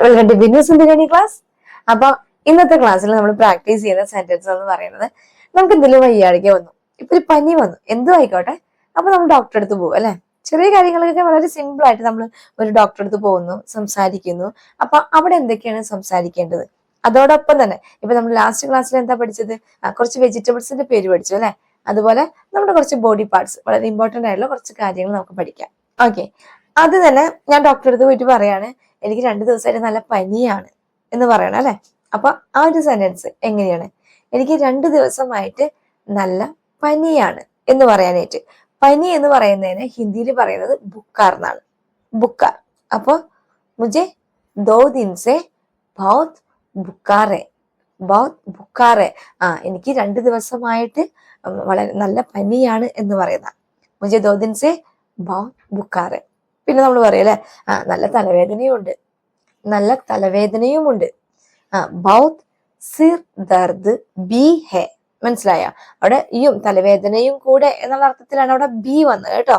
Welcome to ബിന്യൂസ് biryani class. അപ്പൊ ഇന്നത്തെ ക്ലാസ്സിൽ നമ്മൾ പ്രാക്ടീസ് ചെയ്യുന്ന സെന്റൻസ് എന്ന് പറയുന്നത്, നമുക്ക് എന്തെങ്കിലും വയ്യാഴിക വന്നു, ഇപ്പൊ ഒരു പനി വന്നു, എന്തും ആയിക്കോട്ടെ, അപ്പൊ നമ്മൾ ഡോക്ടറെ അടുത്ത് പോകും അല്ലെ. ചെറിയ കാര്യങ്ങളൊക്കെ വളരെ സിമ്പിൾ ആയിട്ട് നമ്മൾ ഒരു ഡോക്ടറെ അടുത്ത് പോകുന്നു, സംസാരിക്കുന്നു. അപ്പൊ അവിടെ എന്തൊക്കെയാണ് സംസാരിക്കേണ്ടത്? അതോടൊപ്പം തന്നെ ഇപ്പൊ നമ്മൾ ലാസ്റ്റ് ക്ലാസ്സിൽ എന്താ പഠിച്ചത്? കുറച്ച് വെജിറ്റബിൾസിന്റെ പേര് പഠിച്ചു അല്ലെ. അതുപോലെ നമ്മുടെ കുറച്ച് ബോഡി പാർട്സ്, വളരെ ഇമ്പോർട്ടന്റ് ആയിട്ടുള്ള കുറച്ച് കാര്യങ്ങൾ നമുക്ക് പഠിക്കാം. ഓക്കെ, അത് തന്നെ ഞാൻ ഡോക്ടറെ അടുത്ത് പോയിട്ട് പറയാണ്, എനിക്ക് 2 ദിവസമായിട്ട് നല്ല പനിയാണ് എന്ന് പറയണം അല്ലെ. അപ്പൊ ആ ഒരു സെന്റൻസ് എങ്ങനെയാണ്? എനിക്ക് 2 ദിവസമായിട്ട് നല്ല പനിയാണ് എന്ന് പറയാനായിട്ട്, പനി എന്ന് പറയുന്നതിന് ഹിന്ദിയിൽ പറയുന്നത് ബുക്കാർ എന്നാണ്. ബുക്കാർ. അപ്പൊ മുझे 2 दिन से बहुत बुखार है, बहुत बुखार है. എനിക്ക് 2 ദിവസമായിട്ട് വളരെ നല്ല പനിയാണ് എന്ന് പറയുന്ന മുझे 2 दिन से बहुत बुखार है. പിന്നെ നമ്മൾ പറയല്ലേ, നല്ല തലവേദനയുണ്ട്, നല്ല തലവേദനയുമുണ്ട്. ബൗത്ത് സിർ ദർദ് ബി ഹെ. മനസ്സിലായ? അവിടെ യും തലവേദനയും കൂടെ എന്നുള്ള അർത്ഥത്തിലാണ് അവിടെ ബി വന്നത് കേട്ടോ.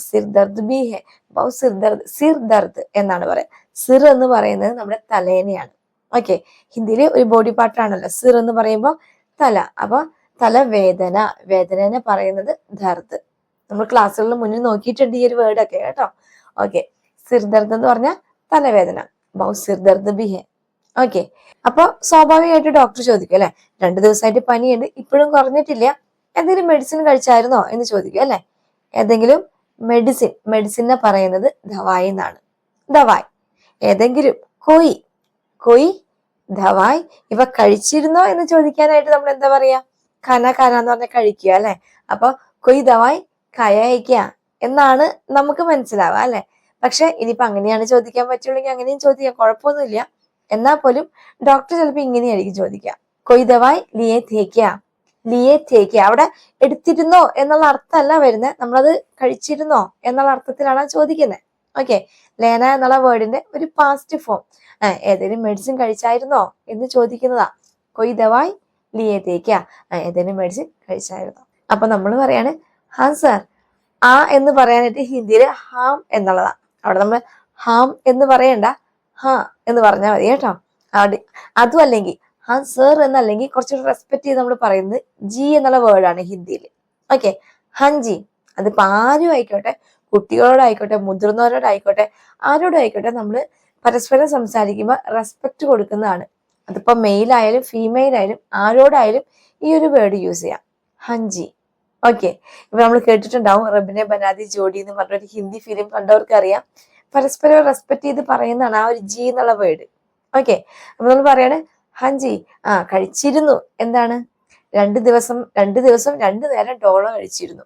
സിർ ദർദ് ബി ഹെ, ബൗത്ത് സിർ ദർദ്. സിർ ദർദ് എന്നാണ് പറയാ. സിർ എന്ന് പറയുന്നത് നമ്മുടെ തലേനെയാണ്. ഓക്കെ, ഹിന്ദിയില് ഒരു ബോഡി പാർട്ടാണല്ലോ സിർ എന്ന് പറയുമ്പോൾ തല. അപ്പൊ തലവേദന, വേദന പറയുന്നത് ദർദ്. നമ്മൾ ക്ലാസ്സുകളിൽ മുന്നിൽ നോക്കിയിട്ടുണ്ട് ഈ ഒരു വേർഡ് ഒക്കെ കേട്ടോ. ഓക്കെ, സിർ ദർദ് എന്ന് പറഞ്ഞാൽ തലവേദന. ബൗത്ത് സിർ ദർദ് ബി ഹെ. ഓക്കെ, അപ്പൊ സ്വാഭാവികമായിട്ട് ഡോക്ടർ ചോദിക്കും അല്ലെ, 2 ദിവസമായിട്ട് പനിയുണ്ട്, ഇപ്പോഴും കുറഞ്ഞിട്ടില്ല, എന്തെങ്കിലും മെഡിസിൻ കഴിച്ചായിരുന്നോ എന്ന് ചോദിക്കും അല്ലെ. ഏതെങ്കിലും മെഡിസിനെ പറയുന്നത് ദവായി എന്നാണ്. ദവായ്. ഏതെങ്കിലും കൊയ്, കൊയ് ദവായ്. ഇവ കഴിച്ചിരുന്നോ എന്ന് ചോദിക്കാനായിട്ട് നമ്മൾ എന്താ പറയാ? ഖന എന്ന് പറഞ്ഞാൽ കഴിക്കുക അല്ലെ. അപ്പൊ കൊയ് ദവായ് കയക്കുക എന്നാണ് നമുക്ക് മനസ്സിലാവുക അല്ലെ. പക്ഷെ ഇനിയിപ്പൊ അങ്ങനെയാണ് ചോദിക്കാൻ പറ്റുള്ളെങ്കിൽ അങ്ങനെയും ചോദിക്കാം, കുഴപ്പമൊന്നുമില്ല. എന്നാൽ പോലും ഡോക്ടർ ചിലപ്പോൾ ഇങ്ങനെയായിരിക്കും ചോദിക്കുക, കൊയ് ദവായ് ലിയേ തേക്ക. ലിയേ തേക്ക അവിടെ എടുത്തിരുന്നോ എന്നുള്ള അർത്ഥമല്ല വരുന്നത്, നമ്മളത് കഴിച്ചിരുന്നോ എന്നുള്ള അർത്ഥത്തിലാണ് ചോദിക്കുന്നത്. ഓക്കെ, ലേന എന്നുള്ള വേർഡിന്റെ ഒരു പാസ്റ്റ് ഫോം. ഏതെങ്കിലും മെഡിസിൻ കഴിച്ചായിരുന്നോ എന്ന് ചോദിക്കുന്നതാ. കൊയ് ദവായ് ലിയേ തേക്ക. ഏതെങ്കിലും മെഡിസിൻ കഴിച്ചായിരുന്നോ? അപ്പൊ നമ്മൾ പറയാണ്, സർ. എന്ന് പറയാനായിട്ട് ഹിന്ദിയിൽ ഹാം എന്നുള്ളതാ. അവിടെ നമ്മൾ ഹാം എന്ന് പറയണ്ട, എന്ന് പറഞ്ഞാൽ മതി കേട്ടോ. അതും അല്ലെങ്കിൽ സർ എന്നല്ലെങ്കിൽ കുറച്ചുകൂടി റെസ്പെക്ട് ചെയ്ത് നമ്മൾ പറയുന്നത് ജി എന്നുള്ള വേർഡാണ് ഹിന്ദിയിൽ. ഓക്കെ, ഹൻജി. അതിപ്പോ ആരും ആയിക്കോട്ടെ, കുട്ടികളോടായിക്കോട്ടെ, മുതിർന്നവരോടായിക്കോട്ടെ, ആരോടും ആയിക്കോട്ടെ, നമ്മൾ പരസ്പരം സംസാരിക്കുമ്പോൾ റെസ്പെക്ട് കൊടുക്കുന്നതാണ്. അതിപ്പോ മെയിൽ ആയാലും ഫീമെയിൽ ആയാലും ആരോടായാലും ഈ ഒരു വേർഡ് യൂസ് ചെയ്യാം, ഹൻജി. ഓക്കെ, ഇപ്പൊ നമ്മൾ കേട്ടിട്ടുണ്ടാവും റബ്ബിനെ ബനാദി ജോഡി എന്ന് പറഞ്ഞൊരു ഹിന്ദി ഫിലിം കണ്ടവർക്ക് അറിയാം. പരസ്പരം റെസ്പെക്ട് ചെയ്ത് പറയുന്നതാണ് ആ ഒരു ജി എന്നുള്ള വേർഡ്. ഓക്കെ, അപ്പൊ നമ്മൾ പറയാണ് ഹൻജി. കഴിച്ചിരുന്നു എന്താണ്? 2 ദിവസം 2 നേരം ഡോളോ കഴിച്ചിരുന്നു.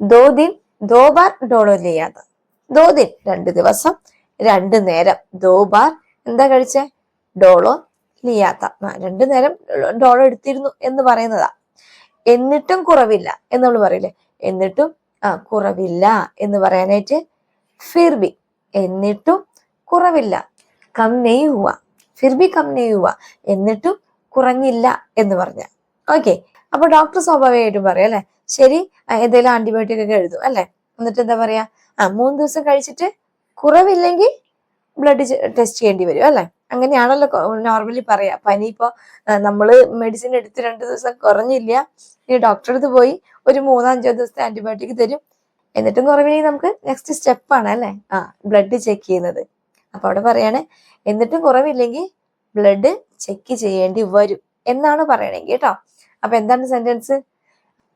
2 दिन 2 बार ഡോളോ ലിയാത്ത. 2 दिन 2 ദിവസം, 2 നേരം. 2 बार എന്താ കഴിച്ചേ? ഡോളോ ലിയാത്ത. 2 നേരം ഡോളോ എടുത്തിരുന്നു എന്ന് പറയുന്നതാ. എന്നിട്ടും കുറവില്ല എന്ന് നമ്മൾ പറയില്ലേ, എന്നിട്ടും കുറവില്ല എന്ന് പറയാനായിട്ട് ഫിർബി. എന്നിട്ടും കുറവില്ല. കം നെയ് ഹുവ. ഫിർബി കം നെയ് ഹുവ. എന്നിട്ടും കുറഞ്ഞില്ല എന്ന് പറഞ്ഞ. ഓക്കെ, അപ്പൊ ഡോക്ടർ സ്വാഭാവികമായിട്ടും പറയാം അല്ലെ, ശരി, എന്തെങ്കിലും ആന്റിബയോട്ടിക് ഒക്കെ എഴുതും അല്ലെ. എന്നിട്ട് എന്താ പറയാ, 3 ദിവസം കഴിച്ചിട്ട് കുറവില്ലെങ്കിൽ ബ്ലഡ് ടെസ്റ്റ് ചെയ്യേണ്ടി വരും അല്ലെ. അങ്ങനെയാണല്ലോ നോർമലി പറയാ. പനി ഇപ്പൊ നമ്മള് മെഡിസിൻ എടുത്ത് 2 ദിവസം കുറഞ്ഞില്ല, ഈ ഡോക്ടറെ അടുത്ത് പോയി ഒരു 3-5 ദിവസത്തെ ആന്റിബയോട്ടിക് തരും. എന്നിട്ടും കുറവില്ലെങ്കിൽ നമുക്ക് നെക്സ്റ്റ് സ്റ്റെപ്പാണ് അല്ലെ, ബ്ലഡ് ചെക്ക് ചെയ്യുന്നത്. അപ്പൊ അവിടെ പറയാണ്, എന്നിട്ടും കുറവില്ലെങ്കിൽ ബ്ലഡ് ചെക്ക് ചെയ്യേണ്ടി വരും എന്നാണ് പറയണെങ്കിൽ കേട്ടോ. അപ്പൊ എന്താണ് സെന്റൻസ്?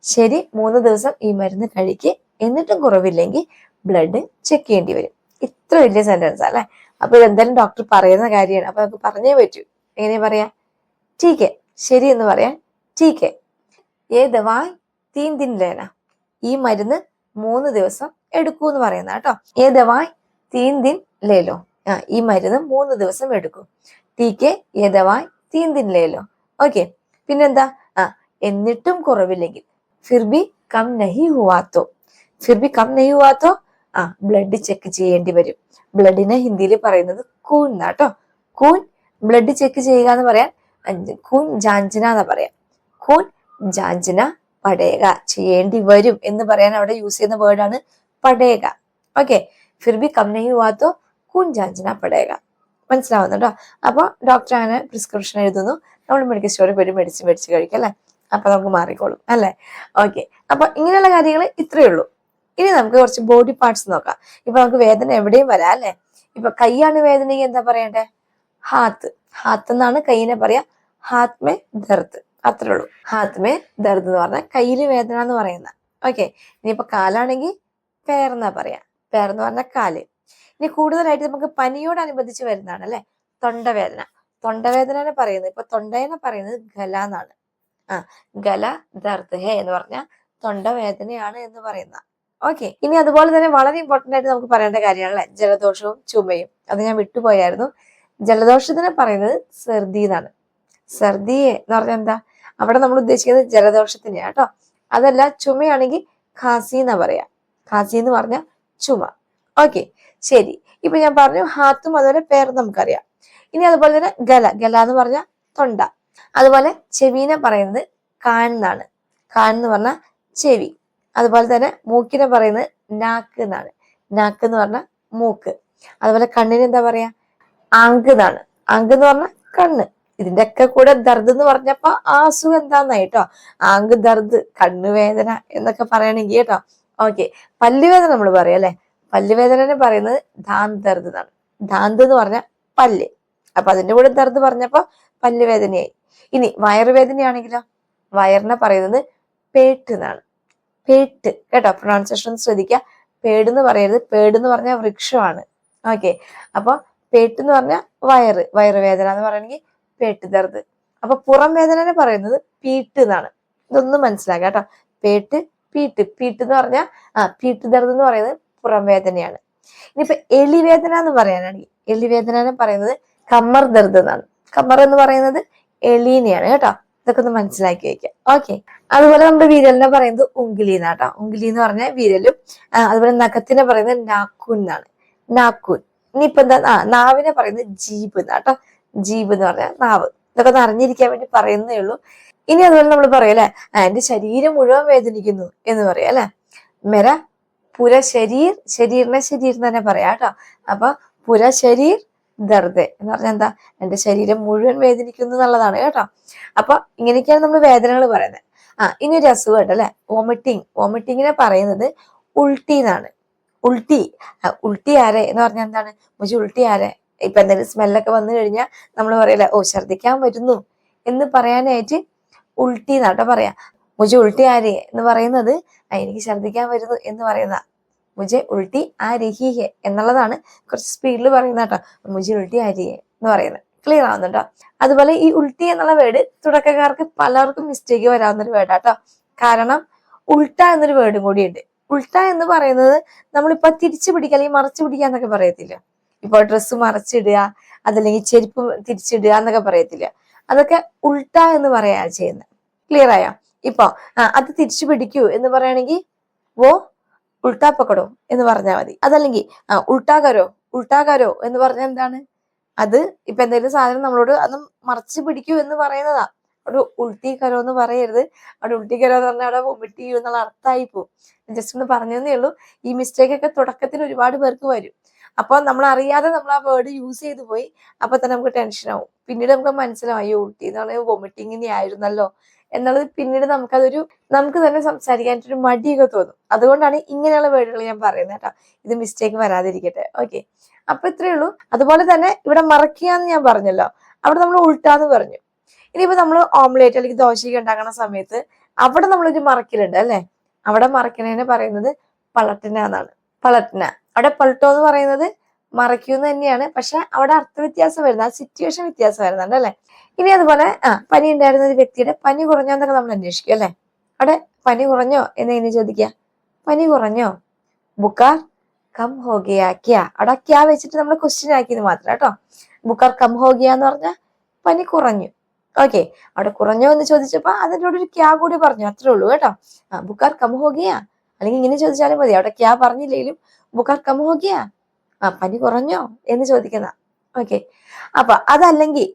ശരി, 3 ദിവസം ഈ മരുന്ന് കഴിക്ക്, എന്നിട്ടും കുറവില്ലെങ്കിൽ ബ്ലഡ് ചെക്ക് ചെയ്യേണ്ടി വരും. ഇത്ര വലിയ സെന്റൻസ് അല്ലെ. അപ്പൊ ഇതെന്തായാലും ഡോക്ടർ പറയുന്ന കാര്യമാണ്, അപ്പൊ നമുക്ക് പറഞ്ഞേ പറ്റൂ. എങ്ങനെയാ പറയാ? ടീക്കെ, ശരി എന്ന് പറയാൻ ടീക്കെ. ഏ ദവായ് 3 दिन ലേന. ഈ മരുന്ന് 3 ദിവസം എടുക്കൂ എന്ന് പറയുന്ന കേട്ടോ. ഏ ദവായ് 3 दिन ലേലോ. ഈ മരുന്ന് 3 ദിവസം എടുക്കൂ. ടീക്കെ ഏ ദവായ് 3 दिन ലേലോ. ഓക്കെ, പിന്നെന്താ? എന്നിട്ടും കുറവില്ലെങ്കിൽ ഫിർബി കം നഹി ഹുവാത്തോ. ഫിർബി കം നഹി ഹുവാത്തോ ബ്ലഡ് ചെക്ക് ചെയ്യേണ്ടി വരും. ബ്ലഡിനെ ഹിന്ദിയിൽ പറയുന്നത് കൂൻ എന്നാട്ടോ. കൂൻ ബ്ലഡ് ചെക്ക് ചെയ്യുക എന്ന് പറയാൻ കൂൻ ജാഞ്ചന എന്നാ പറയാം. കൂൻ ജാഞ്ചന പടേക, ചെയ്യേണ്ടി വരും എന്ന് പറയാൻ അവിടെ യൂസ് ചെയ്യുന്ന വേർഡാണ് പടേക. ഓക്കെ, ഫിർ ബി കം നഹി ഹുവാ തോ കൂൻ ജാഞ്ചന പടേക. മനസ്സിലാവുന്നുണ്ടോ? അപ്പോൾ ഡോക്ടർ അങ്ങനെ പ്രിസ്ക്രിപ്ഷൻ എഴുതുന്നു, നമ്മൾ മെഡിക്കൽ സ്റ്റോറിൽ പോയി മെഡിസിൻ മേടിച്ച് കഴിക്കും അല്ലെ, അപ്പൊ നമുക്ക് മാറിക്കോളും അല്ലെ. ഓക്കെ, അപ്പൊ ഇങ്ങനെയുള്ള കാര്യങ്ങൾ ഇത്രയേ ഉള്ളൂ. ഇനി നമുക്ക് കുറച്ച് ബോഡി പാർട്സ് നോക്കാം. ഇപ്പൊ നമുക്ക് വേദന എവിടെയും വരാം അല്ലെ. ഇപ്പൊ കൈയാണ് വേദനയെങ്കിൽ എന്താ പറയണ്ടേ? ഹാത്ത്. ഹാത്ത് എന്നാണ് കൈയിനെ പറയാ. ഹാത്ത് മേ ദർദ്, അത്രേ ഉള്ളൂ. ഹാത്ത് മേ ദർദ് എന്ന് പറഞ്ഞാൽ കയ്യില് വേദന എന്ന് പറയുന്ന. ഓക്കെ, ഇനിയിപ്പോ കാലാണെങ്കിൽ പേരെന്നാ പറയാ. പേരെന്ന് പറഞ്ഞാൽ കാല്. ഇനി കൂടുതലായിട്ട് നമുക്ക് പനിയോടനുബന്ധിച്ച് വരുന്നതാണ് അല്ലെ, തൊണ്ടവേദന. തൊണ്ടവേദന പറയുന്നത്, ഇപ്പൊ തൊണ്ടേനെ പറയുന്നത് ഗല എന്നാണ്. ഗല ദർദ് ഹേ എന്ന് പറഞ്ഞാൽ തൊണ്ടവേദനയാണ് എന്ന് പറയുന്ന. ഓക്കെ, ഇനി അതുപോലെ തന്നെ വളരെ ഇമ്പോർട്ടന്റ് ആയിട്ട് നമുക്ക് പറയേണ്ട കാര്യമാണല്ലേ ജലദോഷവും ചുമയും. അത് ഞാൻ വിട്ടുപോയായിരുന്നു. ജലദോഷത്തിനെ പറയുന്നത് സർദി എന്നാണ്. സർദിയെ എന്ന് പറഞ്ഞാൽ എന്താ, അവിടെ നമ്മൾ ഉദ്ദേശിക്കുന്നത് ജലദോഷത്തിനെയാണ് കേട്ടോ. അതല്ല, ചുമയാണെങ്കിൽ ഖാസി എന്നാ പറയാ. ഖാസി എന്ന് പറഞ്ഞാൽ ചുമ. ഓക്കെ, ശരി. ഇപ്പൊ ഞാൻ പറഞ്ഞു ഹാത്തും അതുപോലെ പേർ നമുക്കറിയാം. ഇനി അതുപോലെ തന്നെ ഗല. ഗല എന്ന് പറഞ്ഞാൽ തൊണ്ട. അതുപോലെ ചെവിനെ പറയുന്നത് കാൻ എന്നാണ്. കാൻ എന്ന് പറഞ്ഞാൽ ചെവി. അതുപോലെ തന്നെ മൂക്കിനെ പറയുന്നത് നാക്ക് എന്നാണ്. നാക്ക് എന്ന് പറഞ്ഞാൽ മൂക്ക്. അതുപോലെ കണ്ണിന് എന്താ പറയാ? ആങ്ക് എന്നാണ്. ആങ്ക് എന്ന് പറഞ്ഞാൽ കണ്ണ്. ഇതിന്റെ ഒക്കെ കൂടെ ദർദ് എന്ന് പറഞ്ഞപ്പോ ആ അസുഖം എന്താന്നായി കേട്ടോ. ആങ്ക് ദർദ്, കണ്ണുവേദന എന്നൊക്കെ പറയണെങ്കിൽ കേട്ടോ. ഓക്കെ, പല്ലുവേദന നമ്മൾ പറയാം അല്ലെ. പല്ലുവേദന പറയുന്നത് ദാന്ത് ദർദ് എന്നാണ്. ദാന്ത് എന്ന് പറഞ്ഞാൽ പല്ല്. അപ്പൊ അതിന്റെ കൂടെ ദർദ് പറഞ്ഞപ്പോ പല്ലുവേദനയായി. ഇനി വയറുവേദനയാണെങ്കിലോ, വയറിനെ പറയുന്നത് പേട്ട് എന്നാണ്. പേട്ട് കേട്ടോ, പ്രൊണൗൺസിയേഷൻ ശ്രദ്ധിക്കുക. പേടെന്ന് പറയരുത്. പേടെന്ന് പറഞ്ഞാൽ വൃക്ഷമാണ്. ഓക്കെ, അപ്പൊ പേട്ട് എന്ന് പറഞ്ഞാൽ വയറ്. വയറുവേദന എന്ന് പറയണെങ്കിൽ പേട്ട് ദർദ്. അപ്പൊ പുറം വേദന പറയുന്നത് പീട്ട് എന്നാണ്. ഇതൊന്നും മനസ്സിലാക്കുക കേട്ടോ. പേട്ട്, പീട്ട്. പീട്ട് എന്ന് പറഞ്ഞാൽ പീട്ട് ദർദ് എന്ന് പറയുന്നത് പുറം വേദനയാണ്. ഇനിയിപ്പോ എലിവേദന എന്ന് പറയാനാണെങ്കിൽ, എലിവേദന പറയുന്നത് കമ്മർ ദർദ് എന്നാണ്. കമ്മർ എന്ന് പറയുന്നത് എലീനെയാണ് കേട്ടോ. ഇതൊക്കെ ഒന്ന് മനസ്സിലാക്കി വെക്കാം. ഓക്കെ, അതുപോലെ നമ്മുടെ വിരലിനെ പറയുന്നത് ഉങ്കിലി എന്നാട്ടോ. ഉങ്കിലി എന്ന് പറഞ്ഞാൽ വിരലും. അതുപോലെ നഖത്തിനെ പറയുന്നത് നാക്കൂൻ എന്നാണ്. നാക്കൂൻ. ഇനിയിപ്പോ എന്താ, നാവിനെ പറയുന്നത് ജീബ് എന്നാട്ടോ. ജീബ് എന്ന് പറഞ്ഞാൽ നാവ്. ഇതൊക്കെ ഒന്ന് അറിഞ്ഞിരിക്കാൻ വേണ്ടി പറയുന്നേ ഉള്ളൂ. ഇനി അതുപോലെ നമ്മൾ പറയും അല്ലെ, എന്റെ ശരീരം മുഴുവൻ വേദനിക്കുന്നു എന്ന് പറയാം അല്ലെ. മെര പുര ശരീർ. ശരീറിനെ ശരീരം തന്നെ പറയാം കേട്ടോ. അപ്പൊ പുര ശരീർ ദർദ് എന്ന് പറഞ്ഞാൽ എന്താ, എന്റെ ശരീരം മുഴുവൻ വേദനിക്കുന്നു എന്നുള്ളതാണ് കേട്ടോ. അപ്പൊ ഇങ്ങനെയൊക്കെയാണ് നമ്മൾ വേദനകൾ പറയുന്നത്. ഇനി ഒരു അസുഖം ഉണ്ട് അല്ലെ, വോമിറ്റിംഗ്. വോമിറ്റിങ്ങിനെ പറയുന്നത് ഉൾട്ടി എന്നാണ്. ഉൾട്ടി. ഉൾട്ടി ആരെ എന്ന് പറഞ്ഞാൽ എന്താണ്, മുझे ഉൾട്ടി ആരെ. ഇപ്പൊ എന്തെങ്കിലും സ്മെല്ലൊക്കെ വന്നു കഴിഞ്ഞാൽ നമ്മൾ പറയല്ലേ, ഓ ഛർദിക്കാൻ വരുന്നു എന്ന് പറയാനായിട്ട് ഉൾട്ടി എന്നാട്ടോ പറയാ. മുझे ഉൾട്ടി ആരെ എന്ന് പറയുന്നത് എനിക്ക് ഛർദിക്കാൻ വരുന്നു എന്ന് പറയുന്ന. മുझे ഉൾട്ടി ആ രഹി ഹെ എന്നുള്ളതാണ് കുറച്ച് സ്പീഡിൽ പറയുന്ന കേട്ടോ. മുझे ഉൾട്ടി ആ രഹി എന്ന് പറയുന്നത്. ക്ലിയർ ആവുന്നുണ്ടോ? അതുപോലെ ഈ ഉൾട്ടി എന്നുള്ള വേർഡ് തുടക്കക്കാർക്ക് പലർക്കും മിസ്റ്റേക്ക് വരാവുന്ന ഒരു വേർഡാട്ടോ. കാരണം ഉൾട്ട എന്നൊരു വേർഡും കൂടിയുണ്ട്. ഉൾട്ട എന്ന് പറയുന്നത് നമ്മളിപ്പോ തിരിച്ചു പിടിക്കുക അല്ലെങ്കിൽ മറച്ചു പിടിക്കുക എന്നൊക്കെ പറയത്തില്ല. ഇപ്പൊ ഡ്രസ്സ് മറച്ചിടുക, അതല്ലെങ്കിൽ ചെരുപ്പ് തിരിച്ചിടുക എന്നൊക്കെ പറയത്തില്ല. അതൊക്കെ ഉൾട്ട എന്ന് പറയാ ചെയ്യുന്നത്. ക്ലിയർ ആയോ? ഇപ്പൊ അത് തിരിച്ചു പിടിക്കൂ എന്ന് പറയുകയാണെങ്കിൽ ഓ ഉൾട്ടാ പക്കടോ എന്ന് പറഞ്ഞാൽ മതി. അതല്ലെങ്കിൽ ഉൾട്ടാകരോ, ഉൾട്ടാകരോ എന്ന് പറഞ്ഞാൽ എന്താണ്, അത് ഇപ്പൊ എന്തെങ്കിലും സാധനം നമ്മളോട് അത് മറച്ചു പിടിക്കൂ എന്ന് പറയുന്നതാ. അവിടെ ഉൾട്ടിക്കരോ എന്ന് പറയരുത്. അവിടെ ഉൾട്ടിക്കരോ എന്ന് പറഞ്ഞാൽ അവിടെ വൊമിറ്റ് ചെയ്യൂ എന്നുള്ള അർത്ഥമായി പോവും. ജസ്റ്റ് ഒന്ന് പറഞ്ഞതേ ഉള്ളൂ. ഈ മിസ്റ്റേക്ക് ഒക്കെ തുടക്കത്തിൽ ഒരുപാട് പേർക്ക് വരും. അപ്പൊ നമ്മൾ അറിയാതെ നമ്മൾ ആ വേർഡ് യൂസ് ചെയ്തു പോയി. അപ്പൊ തന്നെ നമുക്ക് ടെൻഷൻ ആവും. പിന്നീട് നമുക്ക് മനസ്സിലാവും, അയ്യോ ഉൾട്ടി എന്ന് പറഞ്ഞാൽ വൊമിറ്റിങ്ങിനെ ആയിരുന്നല്ലോ എന്നുള്ളത്. പിന്നീട് നമുക്ക് തന്നെ സംസാരിക്കാനായിട്ടൊരു മടിയൊക്കെ തോന്നും. അതുകൊണ്ടാണ് ഇങ്ങനെയുള്ള വേർഡുകൾ ഞാൻ പറയുന്നത് കേട്ടോ. ഇത് മിസ്റ്റേക്ക് വരാതിരിക്കട്ടെ. ഓക്കെ, അപ്പൊ ഇത്രയേ ഉള്ളൂ. അതുപോലെ തന്നെ ഇവിടെ മറക്കുക എന്ന് ഞാൻ പറഞ്ഞല്ലോ, അവിടെ നമ്മൾ ഉൾട്ടാന്ന് പറഞ്ഞു. ഇനിയിപ്പോ നമ്മൾ ഓംലേറ്റ് അല്ലെങ്കിൽ ദോശയൊക്കെ ഉണ്ടാക്കുന്ന സമയത്ത് അവിടെ നമ്മളൊരു മറക്കലുണ്ട് അല്ലെ. അവിടെ മറക്കണേനെ പറയുന്നത് പളട്ടിന എന്നാണ്. പളട്ടിന. അവിടെ പൾട്ടോ എന്ന് പറയുന്നത് മറയ്ക്കൂന്ന് തന്നെയാണ്. പക്ഷെ അവിടെ അർത്ഥവ്യത്യാസം വരുന്നത്, ആ സിറ്റുവേഷൻ വ്യത്യാസം വരുന്നുണ്ട് അല്ലെ. ഇനി അതുപോലെ പനി ഉണ്ടായിരുന്ന ഒരു വ്യക്തിയുടെ പനി കുറഞ്ഞോ എന്നൊക്കെ നമ്മൾ അന്വേഷിക്കും അല്ലെ. അവിടെ പനി കുറഞ്ഞോ എന്ന് ചോദിക്കുക. പനി കുറഞ്ഞോ? ബുക്കാർ കം ഹോ ഗയാ ക്യാ. അവിടെ ക്യാ വെച്ചിട്ട് നമ്മൾ ക്വസ്റ്റ്യൻ ആക്കിയത് മാത്രം കേട്ടോ. ബുക്കാർ കം ഹോ ഗയാ എന്ന് പറഞ്ഞാൽ പനി കുറഞ്ഞു. ഓക്കെ, അവിടെ കുറഞ്ഞോ എന്ന് ചോദിച്ചപ്പോ അതിൻ്റെ കൂടെ ഒരു ക്യാ കൂടി പറഞ്ഞു, അത്രേ ഉള്ളൂ കേട്ടോ. ബുക്കാർ കം ഹോ ഗയാ, അല്ലെങ്കിൽ ഇങ്ങനെ ചോദിച്ചാലും മതി. അവിടെ ക്യാ പറഞ്ഞില്ലെങ്കിലും ബുക്കാർ കം ഹോ ഗയാ, പനി കുറഞ്ഞോ എന്ന് ചോദിക്കുന്ന. ഓക്കെ, അപ്പൊ അതല്ലെങ്കിൽ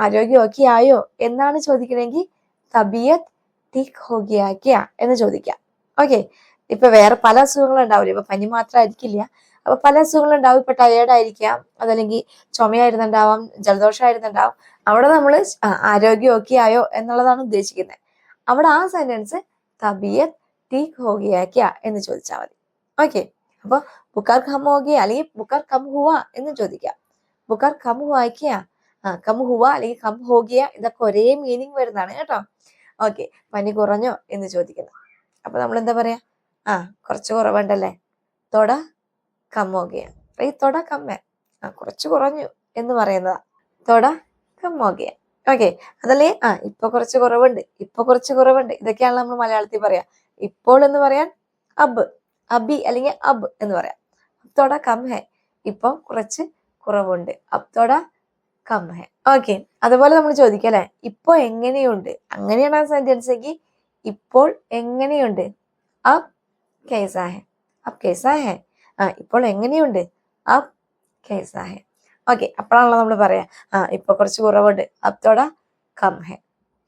ആരോഗ്യം ഓക്കെ ആയോ എന്നാണ് ചോദിക്കണമെങ്കിൽ തബിയത്ത് ടീക് ഹോ ഗയാ ക്യാ എന്ന് ചോദിക്കാം. ഓക്കെ, ഇപ്പൊ വേറെ പല അസുഖങ്ങളും ഉണ്ടാവില്ല. ഇപ്പൊ പനി മാത്രമായിരിക്കില്ല, അപ്പൊ പല അസുഖങ്ങളുണ്ടാവും. ഇപ്പൊ ടയേർഡ് ആയിരിക്കാം, അതല്ലെങ്കിൽ ചുമയായിരുന്നുണ്ടാവാം, ജലദോഷമായിരുന്നുണ്ടാവും. അവിടെ നമ്മൾ ആരോഗ്യം ഓക്കെ ആയോ എന്നുള്ളതാണ് ഉദ്ദേശിക്കുന്നത്. അവിടെ ആ സെന്റൻസ് തബിയത്ത് ടീക്ക് ഹോ ഗയാ ക്യാ എന്ന് ചോദിച്ചാൽ മതി. ഓക്കെ, അപ്പൊ ബുക്കാർ കം ഹോ ഗയാ അല്ലെങ്കിൽ ബുക്കാർ കം ഹുവാ എന്ന് ചോദിക്കാം. ബുക്കാർ കം ഹുവാ ക്യാ, കം ഹുവ അല്ലെങ്കിൽ കം ഹോ ഗയാ, ഇതൊക്കെ ഒരേ മീനിങ് വരുന്നതാണ് കേട്ടോ. ഓക്കെ, പനി കുറഞ്ഞോ എന്ന് ചോദിക്കുന്നത്. അപ്പൊ നമ്മൾ എന്താ പറയാ? കുറച്ച് കുറവുണ്ടല്ലേ, തൊട കം ഹോ ഗയാ, തൊട കമ്മ, കുറച്ച് കുറഞ്ഞു എന്ന് പറയുന്നതാ തൊട കം ഹോ ഗയാ. ഓക്കെ, അതല്ലേ ഇപ്പൊ കുറച്ച് കുറവുണ്ട്, ഇപ്പൊ കുറച്ച് കുറവുണ്ട്, ഇതൊക്കെയാണ് നമ്മൾ മലയാളത്തിൽ പറയാ. ഇപ്പോൾ എന്ന് പറയാൻ അബ്, അബി അല്ലെങ്കിൽ അബ് എന്ന് പറയാം. തൊട കം ഹെ, ഇപ്പൊ കുറച്ച് കുറവുണ്ട്, അബ് തൊട കം ഹെ. ഓക്കെ, അതുപോലെ നമ്മൾ ചോദിക്കാം അല്ലെ, ഇപ്പൊ എങ്ങനെയുണ്ട്, അങ്ങനെയാണ് ആ സെന്റൻസ് എങ്കിൽ ഇപ്പോൾ എങ്ങനെയുണ്ട്, അബ് കൈസാ ഹെ, അബ് കൈസാ ഹെ, ഇപ്പോൾ എങ്ങനെയുണ്ട്, അബ് കൈസാ ഹെ. ഓക്കെ, അപ്പോഴാണല്ലോ നമ്മൾ പറയാ ഇപ്പൊ കുറച്ച് കുറവുണ്ട്, അബ് തൊട കം ഹെ.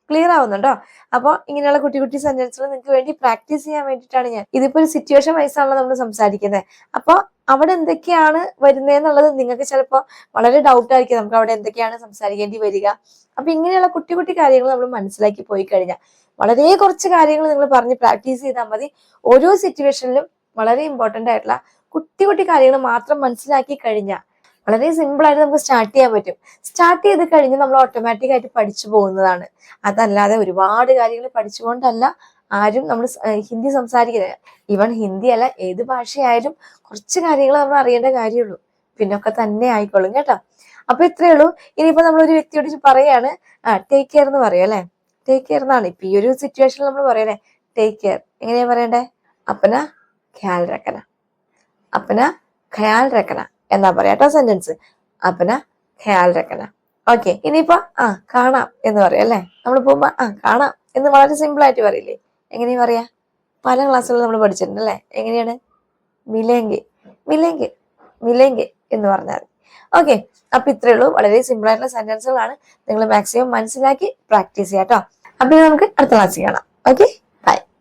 ക്ലിയർ ആവുന്നുണ്ടോ? അപ്പോൾ ഇങ്ങനെയുള്ള കുട്ടി കുട്ടി സെന്റൻസുകൾ നിങ്ങൾക്ക് വേണ്ടി പ്രാക്ടീസ് ചെയ്യാൻ വേണ്ടിയിട്ടാണ് ഞാൻ. ഇതിപ്പോ ഒരു സിറ്റുവേഷൻ വൈസാണല്ലോ നമ്മൾ സംസാരിക്കുന്നത്. അപ്പോൾ അവിടെ എന്തൊക്കെയാണ് വരുന്നതെന്നുള്ളത് നിങ്ങൾക്ക് ചിലപ്പോൾ വളരെ ഡൗട്ട് ആയിരിക്കും, നമുക്ക് അവിടെ എന്തൊക്കെയാണ് സംസാരിക്കേണ്ടി വരിക. അപ്പൊ ഇങ്ങനെയുള്ള കുട്ടി കുട്ടി കാര്യങ്ങൾ നമ്മൾ മനസ്സിലാക്കി പോയി കഴിഞ്ഞാൽ വളരെ കുറച്ച് കാര്യങ്ങൾ നിങ്ങൾ പറഞ്ഞ് പ്രാക്ടീസ് ചെയ്താൽ മതി. ഓരോ സിറ്റുവേഷനിലും വളരെ ഇമ്പോർട്ടന്റ് ആയിട്ടുള്ള കുട്ടി കുട്ടി കാര്യങ്ങൾ മാത്രം മനസ്സിലാക്കി കഴിഞ്ഞാൽ വളരെ സിമ്പിൾ ആയിട്ട് നമുക്ക് സ്റ്റാർട്ട് ചെയ്യാൻ പറ്റും. സ്റ്റാർട്ട് ചെയ്ത് കഴിഞ്ഞ് നമ്മൾ ഓട്ടോമാറ്റിക് ആയിട്ട് പഠിച്ചു പോകുന്നതാണ്. അതല്ലാതെ ഒരുപാട് കാര്യങ്ങൾ പഠിച്ചുകൊണ്ടല്ല ആരും നമ്മൾ ഹിന്ദി സംസാരിക്കുന്നത്. ഈവൻ ഹിന്ദി അല്ല, ഏത് ഭാഷയായാലും കുറച്ച് കാര്യങ്ങൾ നമ്മൾ അറിയേണ്ട കാര്യമുള്ളൂ, പിന്നൊക്കെ തന്നെ ആയിക്കോളും കേട്ടോ. അപ്പൊ ഇത്രയേ ഉള്ളൂ. ഇനിയിപ്പോ നമ്മൾ ഒരു വ്യക്തിയോട് പറയാണ് ടേക്ക് കെയർ എന്ന് പറയും അല്ലെ, ടേക്ക് കെയർ എന്നാണ് ഇപ്പൊ ഈ ഒരു സിറ്റുവേഷനിൽ നമ്മൾ പറയണേ. ടേക്ക് കെയർ എങ്ങനെയാ പറയണ്ടേ? അപ്പന ഖ്യാൽ രക്കന, അപ്പന ഖയാൽ രക്കന എന്നാ പറയാ കേട്ടോ സെന്റൻസ്. അപ്പന ഖയാൽ രക്കന. ഓക്കെ, ഇനിയിപ്പോ കാണാം എന്ന് പറയാം അല്ലെ. നമ്മൾ പോകുമ്പോ കാണാം എന്ന് വളരെ സിമ്പിൾ ആയിട്ട് പറയില്ലേ? എങ്ങനെയാ പറയാ? പല ക്ലാസ്സുകളും നമ്മൾ പഠിച്ചിട്ടുണ്ട് അല്ലെ. എങ്ങനെയാണ്? മിലേങ്കെ, മിലേങ്കെ, മിലേങ്കെ എന്ന് പറഞ്ഞാൽ. ഓക്കെ, അപ്പൊ ഇത്രയേ ഉള്ളൂ. വളരെ സിമ്പിൾ ആയിട്ടുള്ള സെന്റൻസുകളാണ്. നിങ്ങൾ മാക്സിമം മനസ്സിലാക്കി പ്രാക്ടീസ് ചെയ്യാം കേട്ടോ. അപ്പൊ നമുക്ക് അടുത്ത ക്ലാസ്സിൽ കാണാം. ഓക്കെ.